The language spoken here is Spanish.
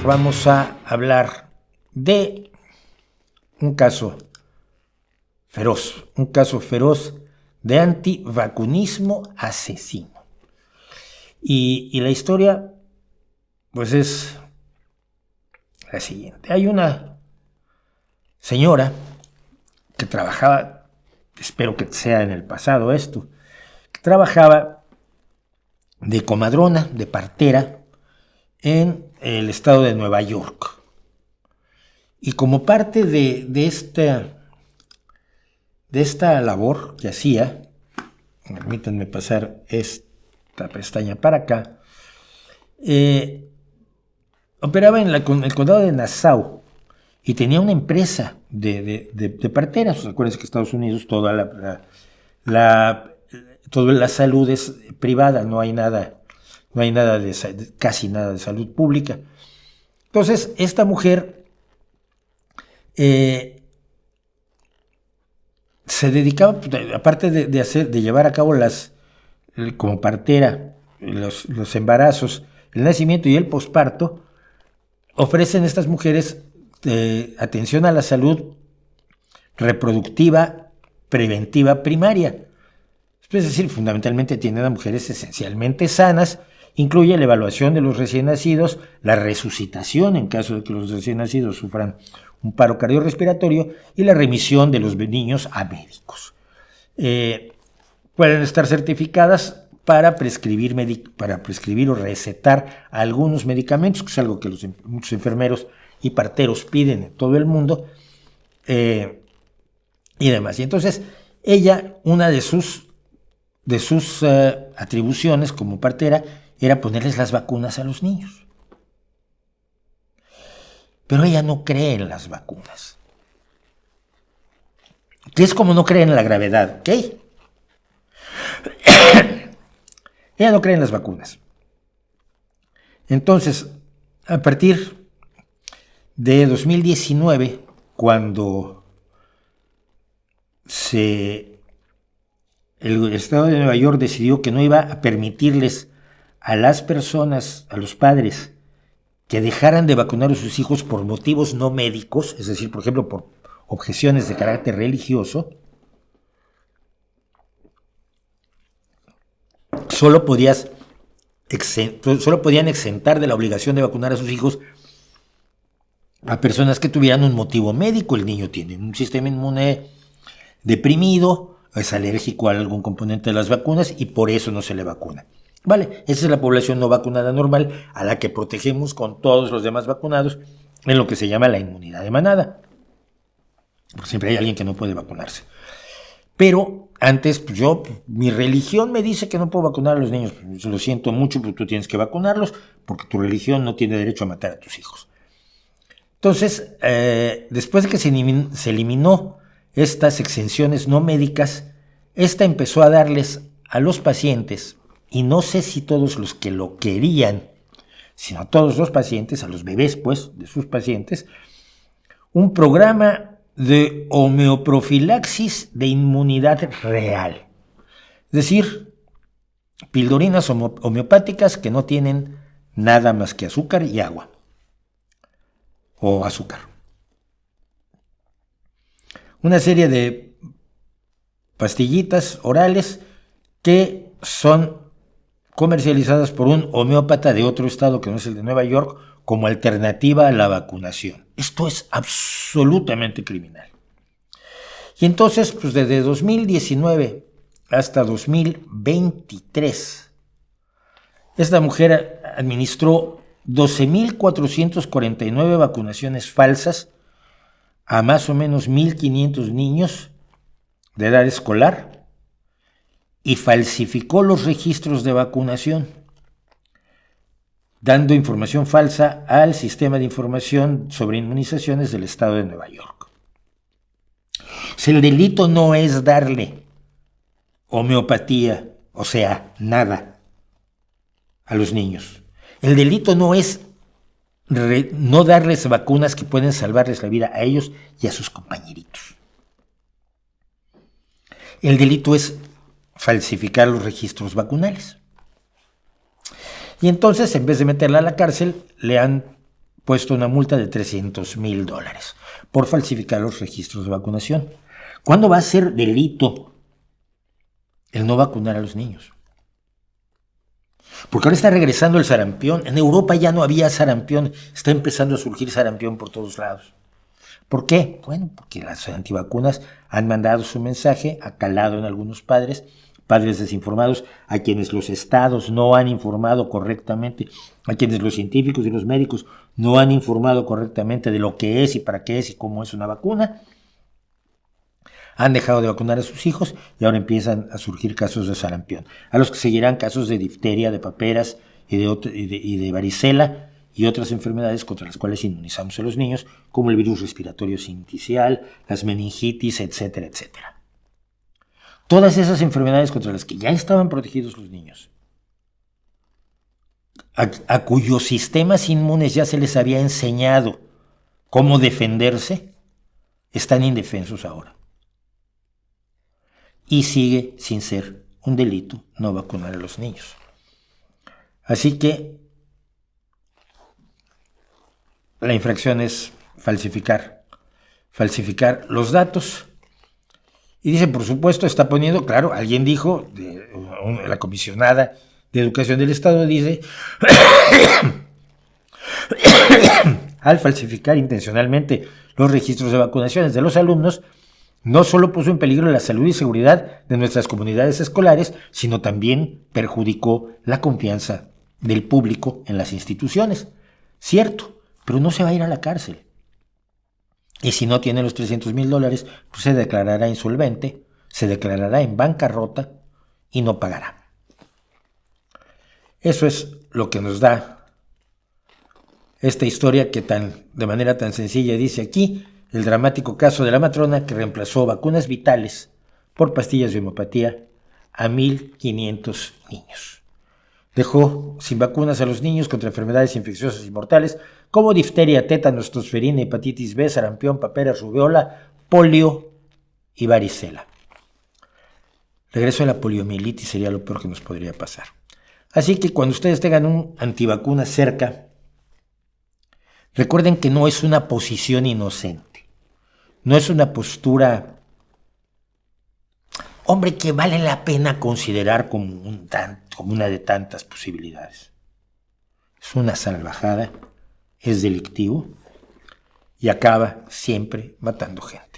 vamos a hablar de un caso feroz de antivacunismo asesino. Y la historia, pues, es la siguiente. Hay una señora que trabajaba, espero que sea en el pasado esto, que trabajaba de comadrona, de partera, en el estado de Nueva York. Y como parte de esta labor que hacía, permítanme pasar esta pestaña para acá, operaba en el condado de Nassau y tenía una empresa de parteras. Acuérdense que Estados Unidos toda la salud es privada, no hay casi nada de salud pública. Entonces, esta mujer se dedicaba, aparte de llevar a cabo como partera, los embarazos, el nacimiento y el posparto, ofrecen estas mujeres atención a la salud reproductiva preventiva primaria. Es decir, fundamentalmente atienden a mujeres esencialmente sanas. Incluye la evaluación de los recién nacidos, la resucitación en caso de que los recién nacidos sufran un paro cardiorrespiratorio y la remisión de los niños a médicos. Pueden estar certificadas para prescribir o recetar algunos medicamentos, que es algo que muchos enfermeros y parteros piden en todo el mundo, y demás. Y entonces, ella, una de sus atribuciones como partera era ponerles las vacunas a los niños. Pero ella no cree en las vacunas. Que es como no cree en la gravedad, ¿ok? Ella no cree en las vacunas. Entonces, a partir de 2019, cuando el estado de Nueva York decidió que no iba a permitirles a las personas, a los padres, que dejaran de vacunar a sus hijos por motivos no médicos, es decir, por ejemplo, por objeciones de carácter religioso, solo podían exentar de la obligación de vacunar a sus hijos a personas que tuvieran un motivo médico. El niño tiene un sistema inmune deprimido, es alérgico a algún componente de las vacunas y por eso no se le vacuna. Vale, esa es la población no vacunada normal a la que protegemos con todos los demás vacunados en lo que se llama la inmunidad de manada. Porque siempre hay alguien que no puede vacunarse. Pero antes, mi religión me dice que no puedo vacunar a los niños. Lo siento mucho, pero tú tienes que vacunarlos porque tu religión no tiene derecho a matar a tus hijos. Entonces, después de que se eliminó estas exenciones no médicas, esta empezó a darles a los pacientes, y no sé si todos los que lo querían, sino a todos los pacientes, a los bebés, pues, de sus pacientes, un programa de homeoprofilaxis de inmunidad real. Es decir, pildorinas homeopáticas que no tienen nada más que azúcar y agua. O azúcar. Una serie de pastillitas orales que son comercializadas por un homeópata de otro estado que no es el de Nueva York como alternativa a la vacunación. Esto es absolutamente criminal. Y entonces, pues desde 2019 hasta 2023, esta mujer administró 12.449 vacunaciones falsas a más o menos 1.500 niños de edad escolar y falsificó los registros de vacunación, dando información falsa al sistema de información sobre inmunizaciones del estado de Nueva York. Si el delito no es darle homeopatía, o sea, nada, a los niños. El delito no es no darles vacunas que pueden salvarles la vida a ellos y a sus compañeritos. El delito es falsificar los registros vacunales. Y entonces, en vez de meterla a la cárcel, le han puesto una multa de $300,000 por falsificar los registros de vacunación. ¿Cuándo va a ser delito el no vacunar a los niños? Porque ahora está regresando el sarampión. En Europa ya no había sarampión, está empezando a surgir sarampión por todos lados. ¿Por qué? Bueno, porque las antivacunas han mandado su mensaje, ha calado en algunos padres desinformados, a quienes los estados no han informado correctamente, a quienes los científicos y los médicos no han informado correctamente de lo que es y para qué es y cómo es una vacuna. Han dejado de vacunar a sus hijos y ahora empiezan a surgir casos de sarampión, a los que seguirán casos de difteria, de paperas y de varicela y otras enfermedades contra las cuales inmunizamos a los niños, como el virus respiratorio sincicial, las meningitis, etcétera, etcétera. Todas esas enfermedades contra las que ya estaban protegidos los niños, a cuyos sistemas inmunes ya se les había enseñado cómo defenderse, están indefensos ahora. Y sigue sin ser un delito no vacunar a los niños. Así que la infracción es falsificar los datos. Y dice, por supuesto, está poniendo, claro, alguien dijo, la comisionada de Educación del Estado dice, al falsificar intencionalmente los registros de vacunaciones de los alumnos, no solo puso en peligro la salud y seguridad de nuestras comunidades escolares, sino también perjudicó la confianza del público en las instituciones. Cierto, pero no se va a ir a la cárcel. Y si no tiene los $300,000, pues se declarará insolvente, se declarará en bancarrota y no pagará. Eso es lo que nos da esta historia que de manera tan sencilla dice aquí, el dramático caso de la matrona que reemplazó vacunas vitales por pastillas de homeopatía a 1,500 niños. Dejó sin vacunas a los niños contra enfermedades infecciosas y mortales como difteria, tétanos, tosferina, hepatitis B, sarampión, paperas, rubiola, polio y varicela. Regreso a la poliomielitis sería lo peor que nos podría pasar. Así que cuando ustedes tengan un antivacuna cerca, recuerden que no es una posición inocente. No es una postura, hombre, que vale la pena considerar como una de tantas posibilidades. Es una salvajada, es delictivo y acaba siempre matando gente.